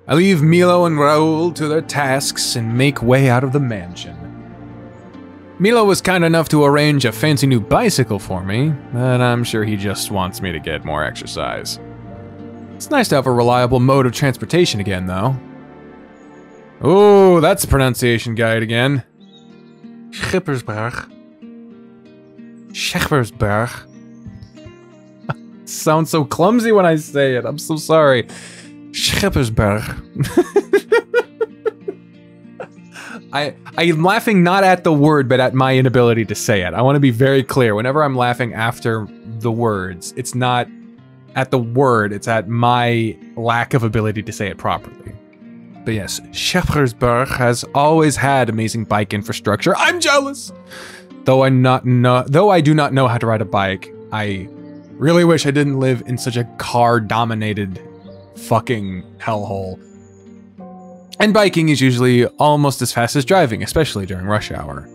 I leave Milo and Raoul to their tasks and make way out of the mansion. Milo was kind enough to arrange a fancy new bicycle for me, but I'm sure he just wants me to get more exercise. It's nice to have a reliable mode of transportation again, though. Oh, that's a pronunciation guide again. Schippersberg. Schippersberg. Sounds so clumsy when I say it. I'm so sorry. Schippersberg. I'm laughing not at the word, but at my inability to say it. I want to be very clear. Whenever I'm laughing after the words, it's not at the word, it's at my lack of ability to say it properly. But yes, Schippersberg has always had amazing bike infrastructure. I'm jealous! Though I do not know how to ride a bike, I really wish I didn't live in such a car-dominated fucking hellhole. And biking is usually almost as fast as driving, especially during rush hour.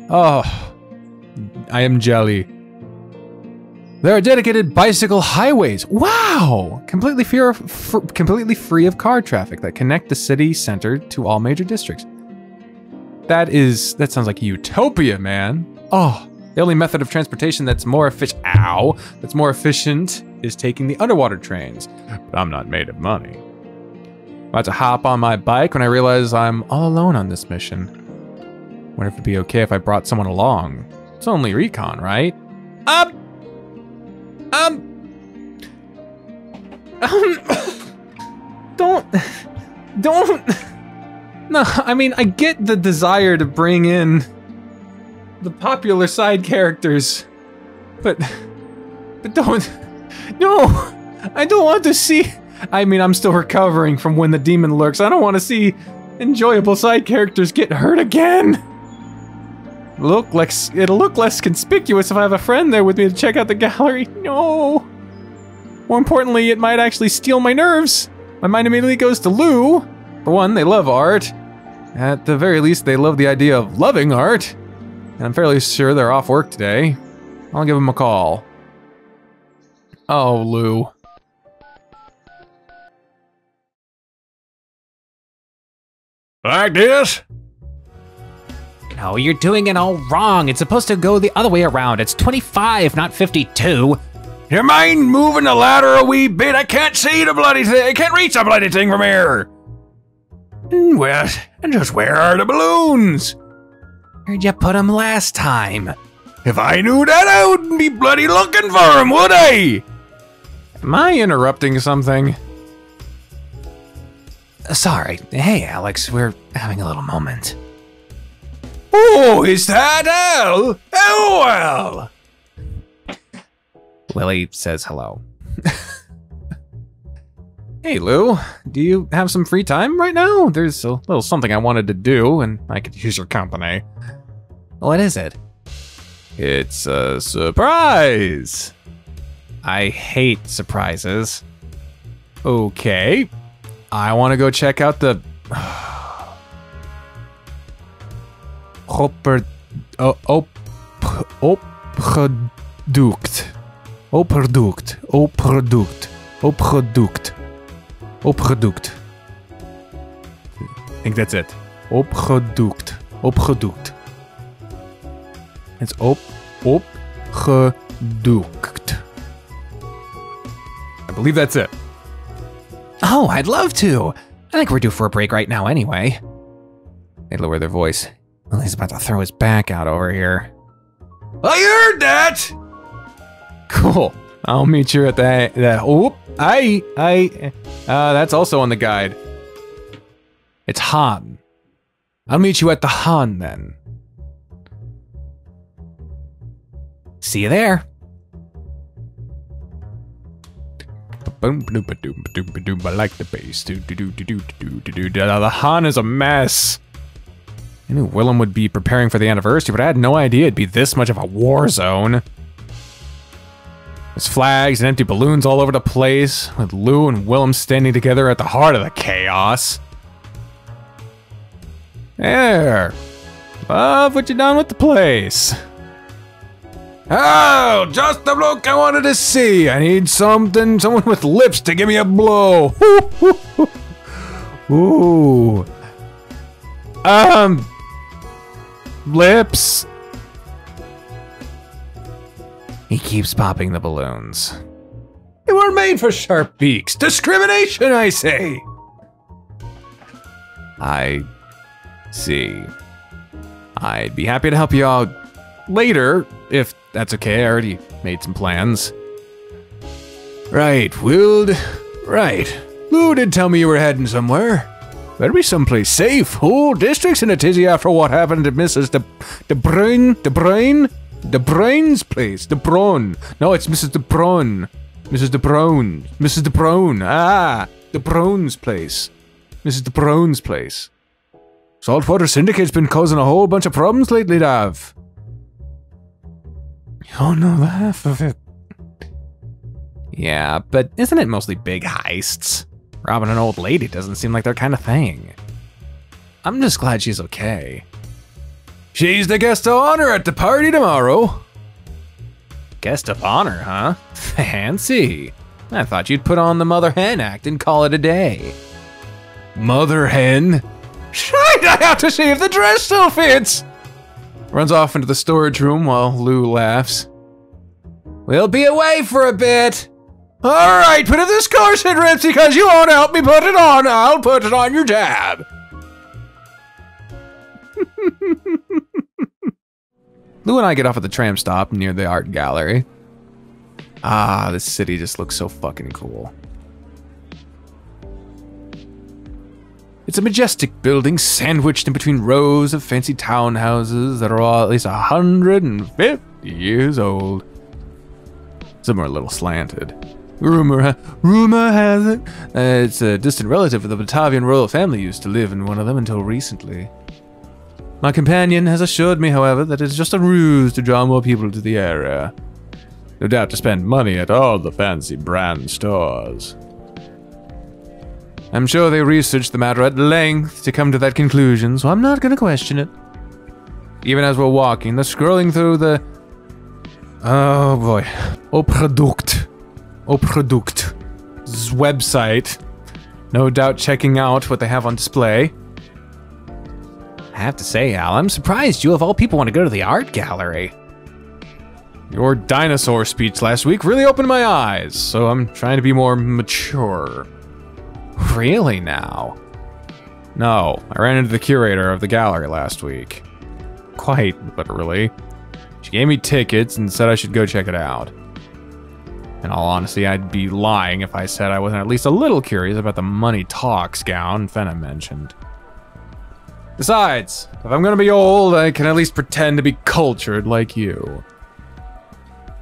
Oh, I am jelly. There are dedicated bicycle highways. Wow! Completely free of car traffic that connect the city center to all major districts. That sounds like utopia, man. Oh, the only method of transportation that's more efficient is taking the underwater trains. But I'm not made of money. About to hop on my bike when I realize I'm all alone on this mission. Wonder if it'd be okay if I brought someone along. It's only recon, right? Don't. No, I mean, I get the desire to bring in the popular side characters, but don't. No, I don't want to see. I mean, I'm still recovering from when the demon lurks. I don't want to see enjoyable side characters get hurt again. It'll look less conspicuous if I have a friend there with me to check out the gallery. No. More importantly, it might actually steal my nerves. My mind immediately goes to Lou. For one, they love art. At the very least, they love the idea of loving art. And I'm fairly sure they're off work today. I'll give them a call. Oh, Lou. Like this? No, you're doing it all wrong. It's supposed to go the other way around. It's 25, not 52. You mind moving the ladder a wee bit? I can't see the bloody thing. I can't reach the bloody thing from here. Well, and just where are the balloons? Where'd you put them last time? If I knew that, I wouldn't be bloody looking for them, would I? Am I interrupting something? Sorry. Hey, Alex, we're having a little moment. Oh, is that Al? Oh, well. Willie says hello. Hey, Lou. Do you have some free time right now? There's a little something I wanted to do, and I could use your company. What is it? It's a surprise. I hate surprises. Okay. I want to go check out the... Opproduct. I think that's it. Opproduct. It's opgedukt. I believe that's it. Oh, I'd love to. I think we're due for a break right now anyway. They lower their voice. Willie's about to throw his back out over here. I heard that! Cool. I'll meet you at that's also on the guide. It's Han. I'll meet you at the Han then. See you there. I like the bass. The Han is a mess. I knew Willem would be preparing for the anniversary, but I had no idea it'd be this much of a war zone. There's flags and empty balloons all over the place, with Lou and Willem standing together at the heart of the chaos. There. Love what you done with the place. Oh, just the look I wanted to see. I need someone with lips to give me a blow. Ooh. Lips. He keeps popping the balloons. They weren't made for sharp beaks. Discrimination, I say. I see. I'd be happy to help you out later, if that's okay. I already made some plans. Right, Wild. Right. Lou did tell me you were heading somewhere. Better be someplace safe. Whole district's in a tizzy after what happened to Mrs. De Bruyn's place. De Bruyn. No, it's Mrs. De Bruyn. Mrs. De Bruyn. Mrs. De Bruyn. Ah, De Bruyn's place. Mrs. De Bruyn's place. Saltwater Syndicate's been causing a whole bunch of problems lately, Dav. You don't know the half of it. Yeah, but isn't it mostly big heists? Robbing an old lady doesn't seem like their kind of thing. I'm just glad she's okay. She's the guest of honor at the party tomorrow. Guest of honor, huh? Fancy. I thought you'd put on the mother hen act and call it a day. Mother hen? Shite, I have to see if the dress still fits. Runs off into the storage room while Lou laughs. We'll be away for a bit. All right, but if this corset rips because you won't help me put it on, I'll put it on your tab. Lou and I get off at the tram stop near the art gallery. Ah, this city just looks so fucking cool. It's a majestic building sandwiched in between rows of fancy townhouses that are all at least 150 years old. Some are a little slanted. Rumor has it it's a distant relative of the Batavian royal family used to live in one of them until recently. My companion has assured me, however, that it's just a ruse to draw more people to the area. No doubt to spend money at all the fancy brand stores. I'm sure they researched the matter at length to come to that conclusion, so I'm not gonna question it. Even as we're walking, they're scrolling through the... Oh boy. Au Product website. No doubt checking out what they have on display. I have to say, Al, I'm surprised you of all people want to go to the art gallery. Your dinosaur speech last week really opened my eyes, so I'm trying to be more mature. Really now? No, I ran into the curator of the gallery last week. Quite literally. She gave me tickets and said I should go check it out. In all honesty, I'd be lying if I said I wasn't at least a little curious about the Money Talks gown Fenna mentioned. Besides, if I'm gonna be old, I can at least pretend to be cultured like you.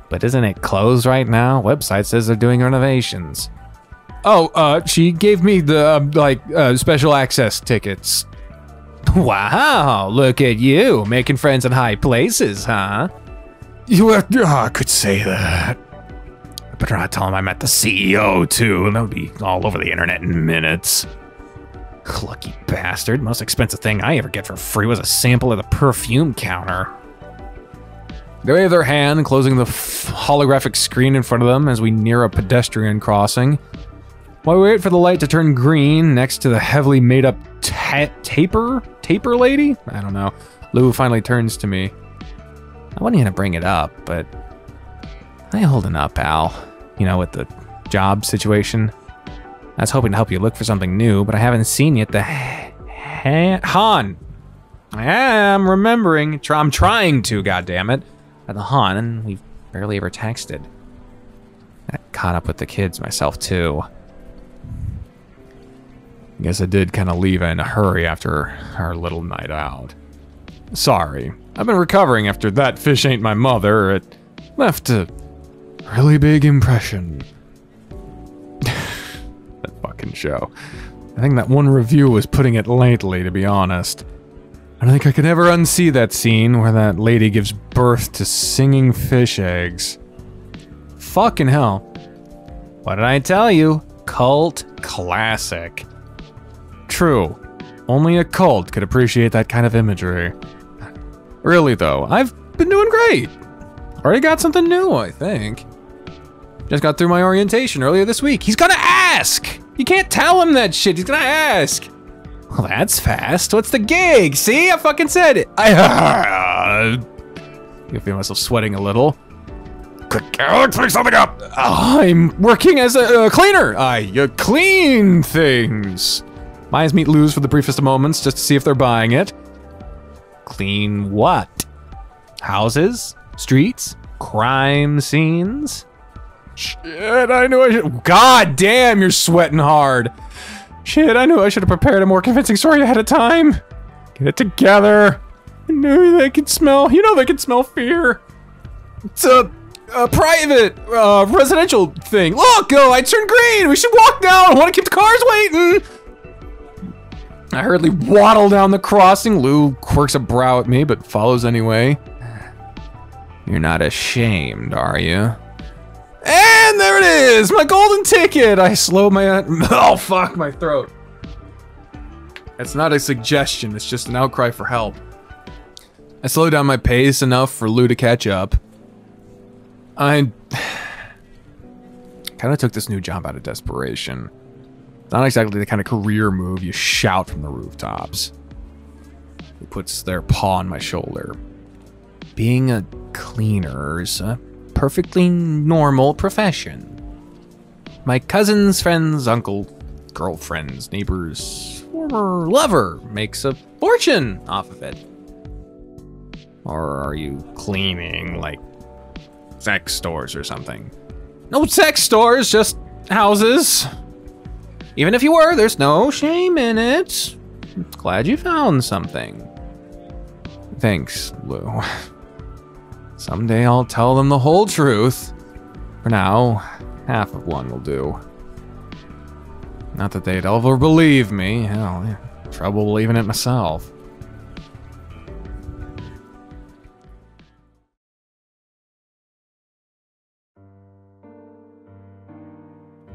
But isn't it closed right now? Website says they're doing renovations. Oh, she gave me the, special access tickets. Wow, look at you, making friends in high places, huh? I could say that. I better not tell him I met the CEO, too. That would be all over the internet in minutes. Lucky bastard. Most expensive thing I ever get for free was a sample of the perfume counter. They wave their hand, closing the holographic screen in front of them as we near a pedestrian crossing. While we wait for the light to turn green next to the heavily made-up taper lady? I don't know. Lou finally turns to me. I wasn't gonna bring it up, but how you holding up, Al? You know, with the job situation? I was hoping to help you look for something new, but I haven't seen you at the Han. I'm remembering. I'm trying to, goddammit. At the Han, and we've barely ever texted. I caught up with the kids myself, too. Guess I did kind of leave in a hurry after our little night out. Sorry. I've been recovering after That Fish Ain't My Mother. It left a really big impression. That fucking show. I think that one review was putting it lightly, to be honest. I don't think I could ever unsee that scene where that lady gives birth to singing fish eggs. Fucking hell. What did I tell you? Cult classic. True. Only a cult could appreciate that kind of imagery. Really though, I've been doing great. Already got something new, I think. Just got through my orientation earlier this week. He's gonna ask! You can't tell him that shit, he's gonna ask! Well, that's fast. What's the gig? See, I fucking said it. I feel myself sweating a little. Quick, Alex, pick something up. I'm working as a cleaner. I clean things. My eyes meet Lou's for the briefest of moments just to see if they're buying it. Clean what? Houses? Streets? Crime scenes? Shit, I knew I should. God damn, you're sweating hard. Shit, I knew I should have prepared a more convincing story ahead of time. Get it together. I knew they could smell. You know they could smell fear. It's a private, residential thing. Look, I turned green. We should walk now. I want to keep the cars waiting. I hurriedly waddle down the crossing. Lou quirks a brow at me, but follows anyway. You're not ashamed, are you? And there it is, my golden ticket. I slow my, oh fuck, my throat. It's not a suggestion, it's just an outcry for help. I slow down my pace enough for Lou to catch up. I kind of took this new job out of desperation. It's not exactly the kind of career move you shout from the rooftops. He puts their paw on my shoulder. Being a cleaner's a perfectly normal profession. My cousin's friend's uncle, girlfriend's neighbor's former lover makes a fortune off of it. Or are you cleaning, like, sex stores or something? No sex stores, just houses. Even if you were, there's no shame in it. Glad you found something. Thanks, Lou. Someday I'll tell them the whole truth. For now, half of one will do. Not that they'd ever believe me. Hell, trouble believing it myself.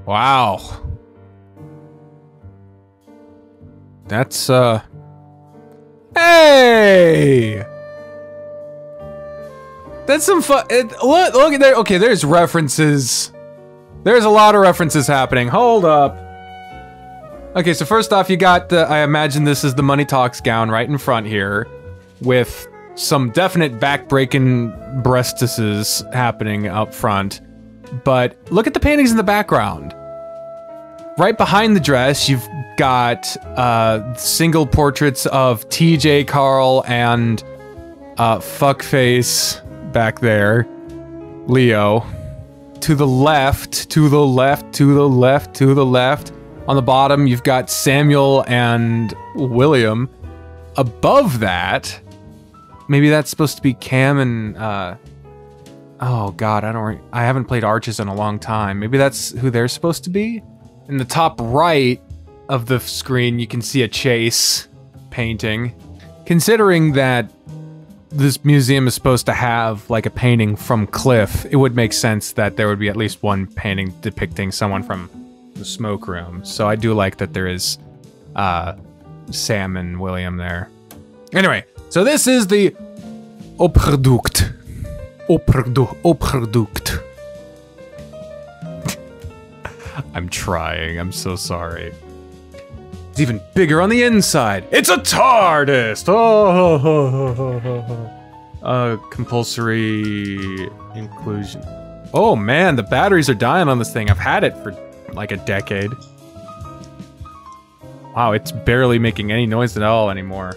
Wow. That's, hey! That's some fun. Look at there. Okay, there's references. There's a lot of references happening. Hold up. Okay, so first off, you got the, I imagine this is the Money Talks gown right in front here, with some definite back-breaking breastises happening up front. But look at the paintings in the background. Right behind the dress, you've got single portraits of TJ, Carl, and fuckface back there, Leo. To the left, to the left, to the left, to the left. On the bottom, you've got Samuel and William. Above that, maybe that's supposed to be Cam and, oh god, I haven't played Arches in a long time. Maybe that's who they're supposed to be? In the top right of the screen, you can see a Chase painting. Considering that this museum is supposed to have like a painting from Cliff, it would make sense that there would be at least one painting depicting someone from the smoke room. So I do like that there is Sam and William there. Anyway, so this is the Au Product. Au Product. I'm trying, I'm so sorry. It's even bigger on the inside. It's a TARDIS! Oh, compulsory inclusion. Oh man, the batteries are dying on this thing. I've had it for like a decade. Wow, it's barely making any noise at all anymore.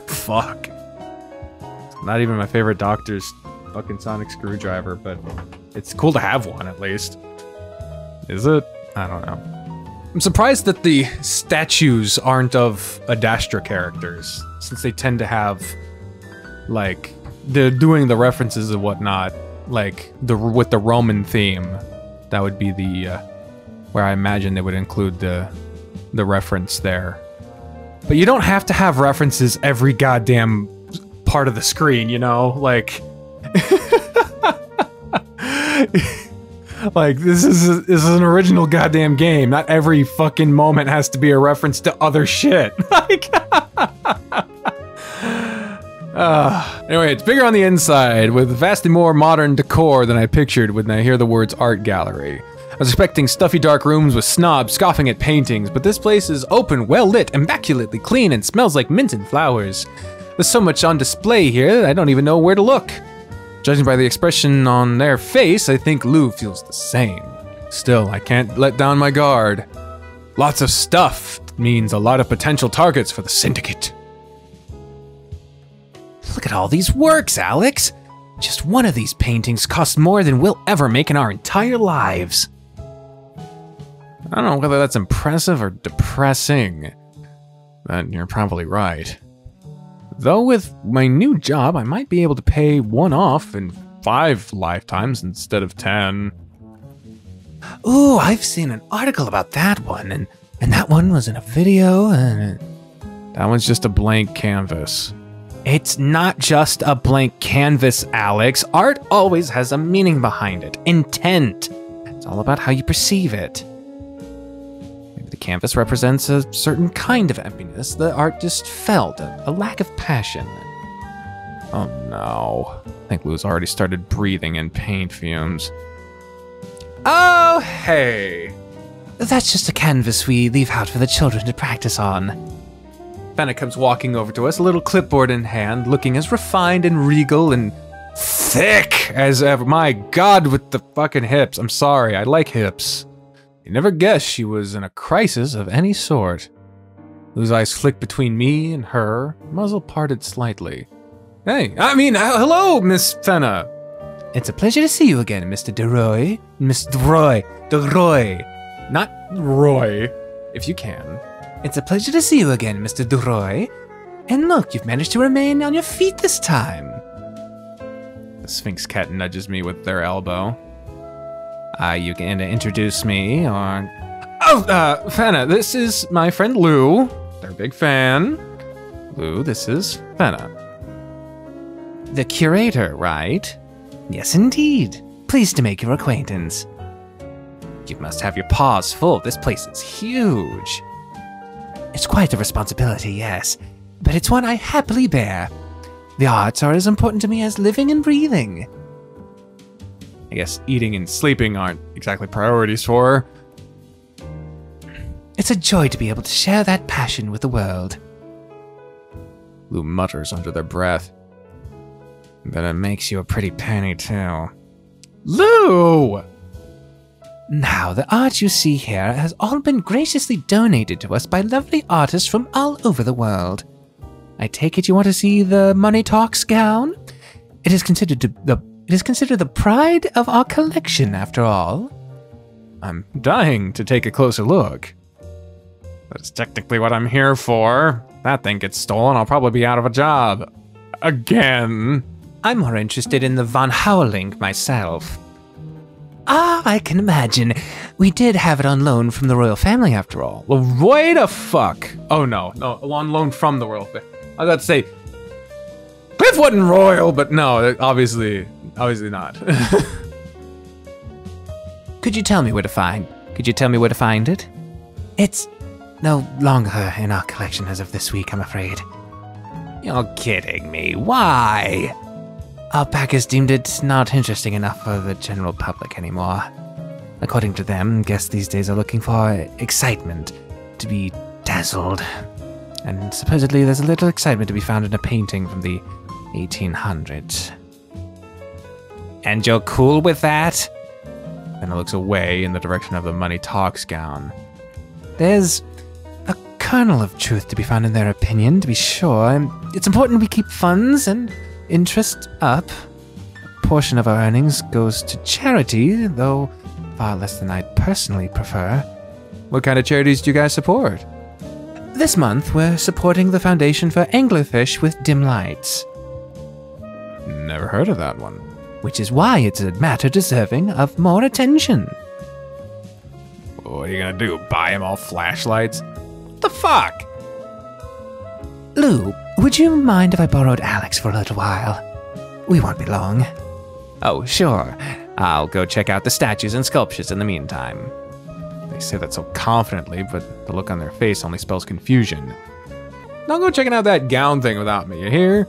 Fuck. It's not even my favorite Doctor's fucking sonic screwdriver, but it's cool to have one at least. Is it? I don't know. I'm surprised that the statues aren't of Adastra characters, since they tend to have, like, they're doing the references and whatnot, like, with the Roman theme. That would be the, where I imagine they would include the reference there. But you don't have to have references every goddamn part of the screen, you know? Like... Like, this is an original goddamn game. Not every fucking moment has to be a reference to other shit. Like, anyway, it's bigger on the inside, with vastly more modern decor than I pictured when I hear the words art gallery. I was expecting stuffy dark rooms with snobs scoffing at paintings, but this place is open, well lit, immaculately clean, and smells like mint and flowers. There's so much on display here that I don't even know where to look. Judging by the expression on their face, I think Lou feels the same. Still, I can't let down my guard. Lots of stuff means a lot of potential targets for the Syndicate. Look at all these works, Alex. Just one of these paintings costs more than we'll ever make in our entire lives. I don't know whether that's impressive or depressing. But you're probably right. Though with my new job, I might be able to pay one off in 5 lifetimes instead of 10. Ooh, I've seen an article about that one, and that one was in a video, and... That one's just a blank canvas. It's not just a blank canvas, Alex. Art always has a meaning behind it. Intent. It's all about how you perceive it. Maybe the canvas represents a certain kind of emptiness the art just felt, a lack of passion. Oh no. I think Lou's already started breathing in paint fumes. Oh, hey. That's just a canvas we leave out for the children to practice on. Fenna comes walking over to us, a little clipboard in hand, looking as refined and regal and thick as ever. My God, with the fucking hips. I'm sorry, I like hips. You never guessed she was in a crisis of any sort. Lou's eyes flicked between me and her, muzzle parted slightly. Hey, hello, Miss Fenna. It's a pleasure to see you again, Mr. DeRoy. Miss DeRoy. Not Roy, if you can. It's a pleasure to see you again, Mr. DeRoy. And look, you've managed to remain on your feet this time. The Sphinx cat nudges me with their elbow. Are you going to introduce me, or... Oh, Fenna, this is my friend Lou. They're a big fan. Lou, this is Fenna. The curator, right? Yes, indeed. Pleased to make your acquaintance. You must have your paws full. This place is huge. It's quite a responsibility, yes, but it's one I happily bear. The arts are as important to me as living and breathing. I guess eating and sleeping aren't exactly priorities for her. It's a joy to be able to share that passion with the world. Lou mutters under their breath. But it makes you a pretty penny, too. Lou! Now, the art you see here has all been graciously donated to us by lovely artists from all over the world. I take it you want to see the Money Talks gown? It is considered the pride of our collection, after all. I'm dying to take a closer look. That's technically what I'm here for. If that thing gets stolen, I'll probably be out of a job. Again. I'm more interested in the Von Howling myself. Ah, I can imagine. We did have it on loan from the royal family, after all. Well, wait a fuck. Oh, no, on loan from the royal family. I was about to say, Cliff wasn't royal, but no, obviously not. Could you tell me where to find it? It's no longer in our collection as of this week, I'm afraid. You're kidding me. Why? Our backers deemed it not interesting enough for the general public anymore. According to them, guests these days are looking for excitement, to be dazzled. And supposedly there's a little excitement to be found in a painting from the 1800s. And you're cool with that? And it looks away in the direction of the Money Talks gown. There's a kernel of truth to be found in their opinion, to be sure. And it's important we keep funds and interest up. A portion of our earnings goes to charity, though far less than I'd personally prefer. What kind of charities do you guys support? This month, we're supporting the Foundation for Anglerfish with Dim Lights. Never heard of that one. Which is why it's a matter deserving of more attention. What are you gonna do, buy them all flashlights? What the fuck? Lou, would you mind if I borrowed Alex for a little while? We won't be long. Oh, sure. I'll go check out the statues and sculptures in the meantime. They say that so confidently, but the look on their face only spells confusion. Don't go checking out that gown thing without me, you hear?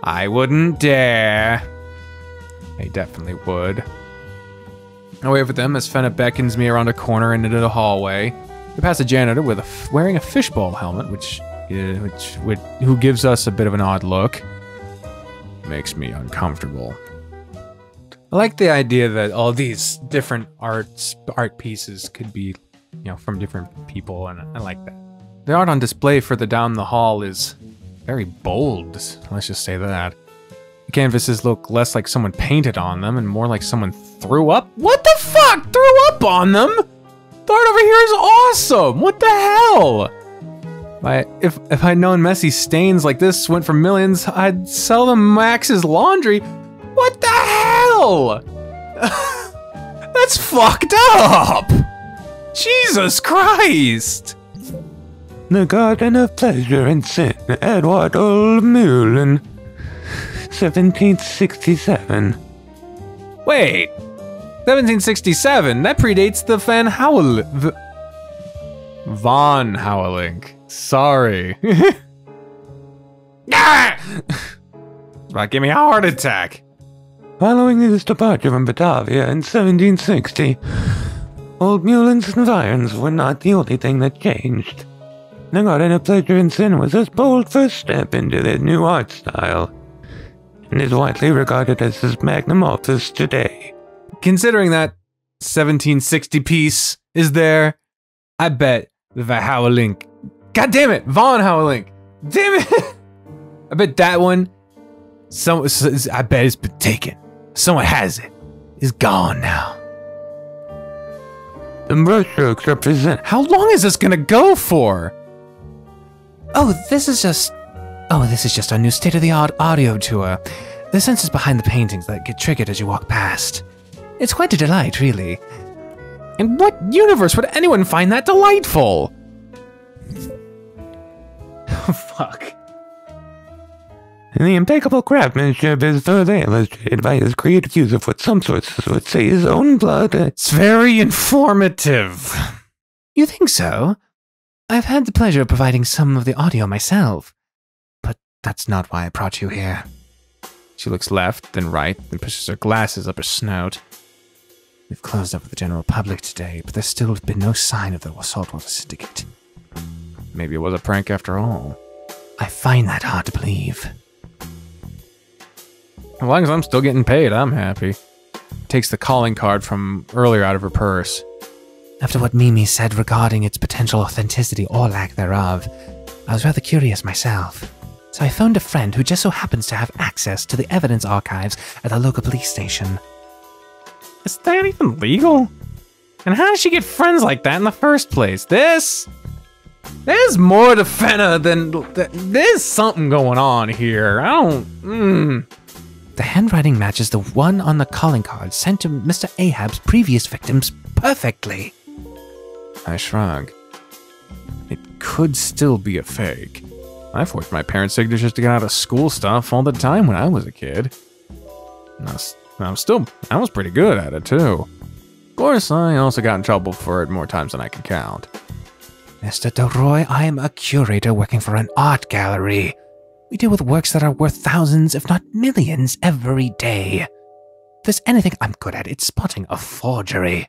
I wouldn't dare. They definitely would. I wait for them as Fenna beckons me around a corner and into the hallway. We pass a janitor wearing a fishbowl helmet, who gives us a bit of an odd look. Makes me uncomfortable. I like the idea that all these different art pieces could be, from different people, and I like that. The art on display further down the hall is very bold, let's just say that. The canvases look less like someone painted on them and more like someone threw up. What the fuck? Threw up on them? The art over here is awesome! What the hell? If I'd known messy stains like this went for millions, I'd sell them Max's Laundry. What the hell? That's fucked up! Jesus Christ! The Garden of Pleasure and Sin, Edward Mullen, 1767. Wait, 1767? That predates the Von Howlink. Sorry. About give me a heart attack. Following his departure from Batavia in 1760, Old Mullen's environs were not the only thing that changed. The Garden of Pleasure and Sin was his bold first step into their new art style, and is widely regarded as his magnum opus today. Considering that 1760 piece is there, I bet the Howlink. God damn it, Von Howlink. Damn it. I bet that one, I bet it's been taken. Someone has it. It's gone now. The brushstrokes represent. How long is this gonna go for? This is just our new state-of-the-art audio tour. The sensors behind the paintings that get triggered as you walk past. It's quite a delight, really. In what universe would anyone find that delightful? Oh, fuck. The impeccable craftsmanship is further illustrated by his creative use of what some sources would say his own blood. It's very informative. You think so? I've had the pleasure of providing some of the audio myself. But that's not why I brought you here. She looks left, then right, then pushes her glasses up her snout. We've closed up with the general public today, but there's still been no sign of the Saltwater Syndicate. Maybe it was a prank after all. I find that hard to believe. As long as I'm still getting paid, I'm happy. Takes the calling card from earlier out of her purse. After what Mimi said regarding its potential authenticity or lack thereof, I was rather curious myself. So I phoned a friend who just so happens to have access to the evidence archives at the local police station. Is that even legal? And how did she get friends like that in the first place? There's more to Fenna than... There's something going on here. The handwriting matches the one on the calling card sent to Mr. Ahab's previous victims perfectly. I shrug. It could still be a fake. I forged my parents' signatures to get out of school stuff all the time when I was a kid. I was pretty good at it too. Of course, I also got in trouble for it more times than I can count. Mr. DeRoy, I am a curator working for an art gallery. We deal with works that are worth thousands, if not millions, every day. If there's anything I'm good at, it's spotting a forgery.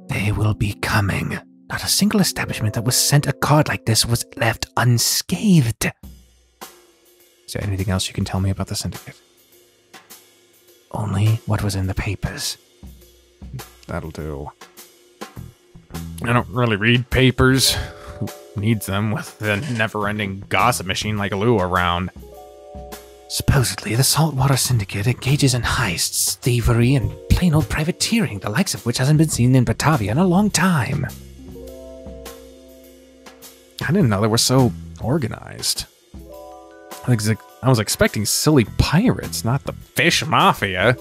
They will be coming. Not a single establishment that was sent a card like this was left unscathed. Is there anything else you can tell me about the syndicate? Only what was in the papers. That'll do. I don't really read papers. Who needs them with the never-ending gossip machine like Lou around? Supposedly, the Saltwater Syndicate engages in heists, thievery, and plain old privateering, the likes of which hasn't been seen in Batavia in a long time. I didn't know they were so organized. I was expecting silly pirates, not the fish mafia.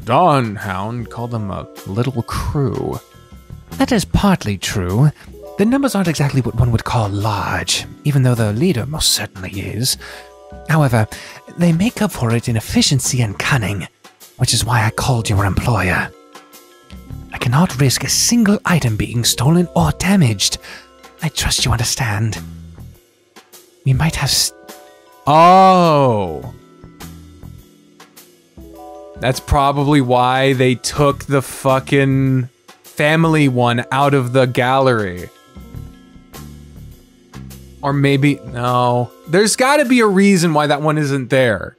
Dawn Hound called them a little crew. That is partly true. The numbers aren't exactly what one would call large, even though the leader most certainly is. However, they make up for it in efficiency and cunning, which is why I called your employer. I cannot risk a single item being stolen or damaged. I trust you understand. We might have... Oh! That's probably why they took the fucking family one out of the gallery. Or maybe, no. There's gotta be a reason why that one isn't there.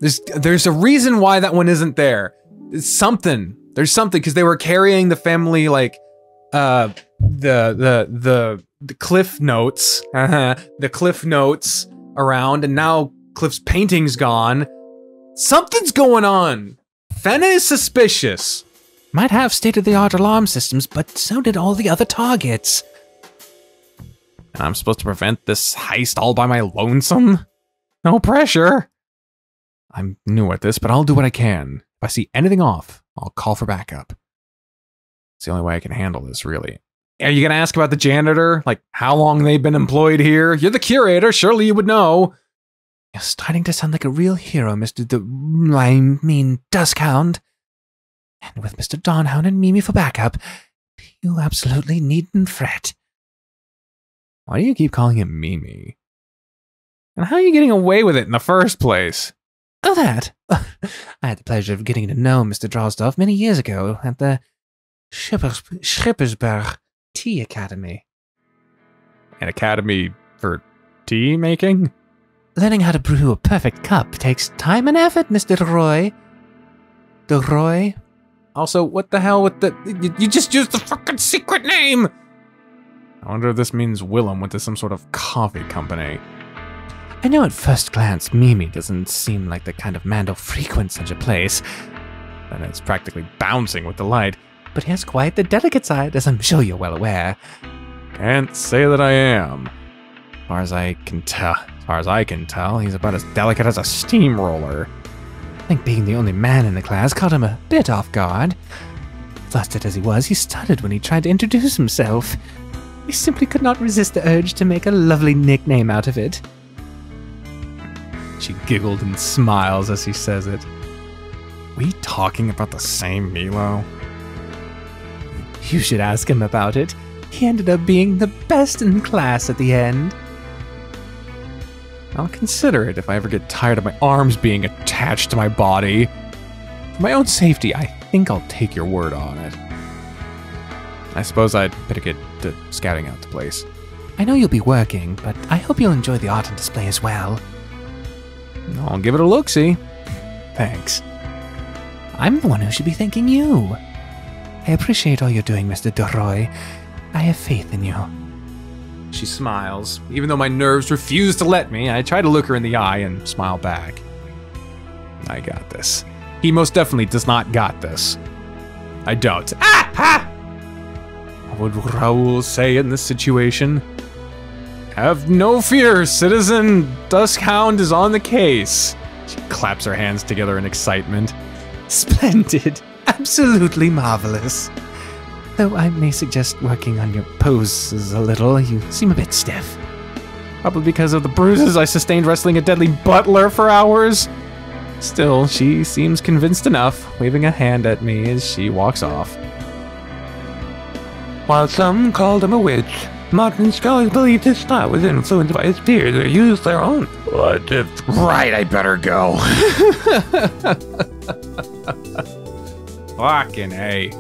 There's a reason why that one isn't there. There's something, because they were carrying the family, like, the Cliff Notes, the Cliff Notes around, and now Cliff's painting's gone. Something's going on. Fenna is suspicious. Might have state-of-the-art alarm systems, but so did all the other targets. And I'm supposed to prevent this heist all by my lonesome? No pressure. I'm new at this, but I'll do what I can. If I see anything off, I'll call for backup. It's the only way I can handle this, really. Are you gonna ask about the janitor? Like, how long they've been employed here? You're the curator, surely you would know. You're starting to sound like a real hero, Mr. Duskhound. And with Mr. Dawnhound and Mimi for backup, you absolutely needn't fret. Why do you keep calling him Mimi? And how are you getting away with it in the first place? Oh, that. I had the pleasure of getting to know Mr. Drosdorf many years ago at the Schippersberg Tea Academy. An academy for tea making? Learning how to brew a perfect cup takes time and effort, Mr. Roy. The Roy? Also, what the hell with the... You just used the fucking secret name! I wonder if this means Willem went to some sort of coffee company. I know at first glance Mimi doesn't seem like the kind of man to frequent such a place, And it's practically bouncing with delight. but he has quite the delicate side, as I'm sure you're well aware. Can't say that I am. As far as I can tell, he's about as delicate as a steamroller. I think being the only man in the class caught him a bit off guard. Flustered as he was, he stuttered when he tried to introduce himself. He simply could not resist the urge to make a lovely nickname out of it. She giggled and smiles as he says it. We talking about the same Milo? You should ask him about it. He ended up being the best in class at the end. I'll consider it if I ever get tired of my arms being attached to my body. For my own safety, I think I'll take your word on it. I suppose I'd better get to scouting out the place. I know you'll be working, but I hope you'll enjoy the art on display as well. I'll give it a look-see. Thanks. I'm the one who should be thanking you. I appreciate all you're doing, Mr. DeRoy. I have faith in you. She smiles. Even though my nerves refuse to let me, I try to look her in the eye and smile back. I got this. He most definitely does not got this. I don't. Ah! Ha! What would Raoul say in this situation? Have no fear, citizen. Duskhound is on the case. She claps her hands together in excitement. Splendid. Absolutely marvelous. Though I may suggest working on your poses a little. You seem a bit stiff. Probably because of the bruises I sustained wrestling a deadly butler for hours. Still, she seems convinced enough, waving a hand at me as she walks off. While some called him a witch, modern scholars believed his style was influenced by his peers or used their own. What if... Right, I better go. Fucking A.